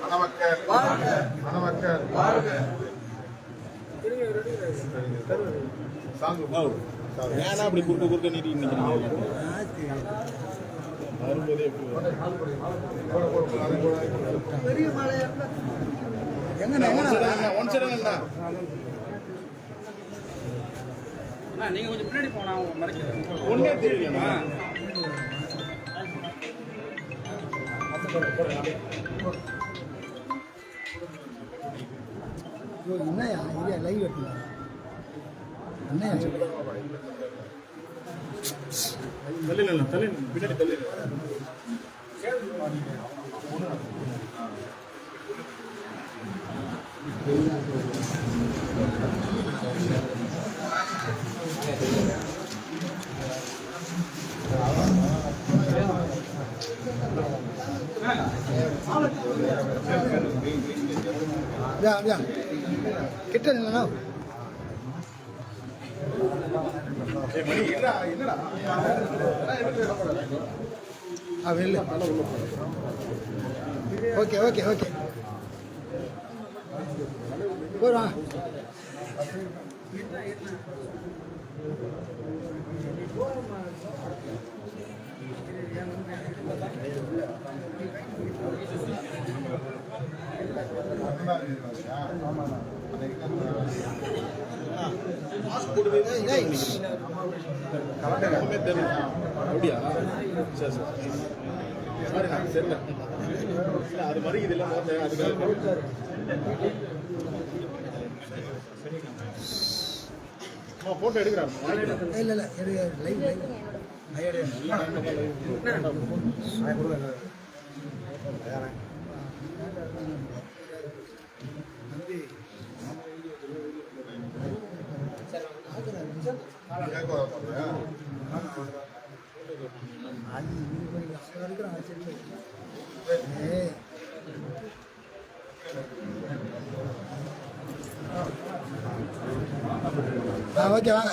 மணமக்கள் மணமக்கள் ஏன்னா அப்படி குறுக்க குறுக்க நீட்டி நிற்கிறீங்க பெரிய மலை ஒன் சைடு நீங்க கொஞ்சம் பின்னாடி போனா ஒன்னே தெரியலையா என்னையா இது லைவ் வெட்டல என்னையா தள்ளி பின்னாடி தள்ளி கிட்ட இல்லைண்ணா வெளில ஓகே ஓகே ஓகே போடுவாங்க அப்படியா சரி சரி சரி அது மாதிரி இதெல்லாம் போட்டோ எடுக்கிறாங்க இல்லை இல்லை லைவ் ஓகே வாங்க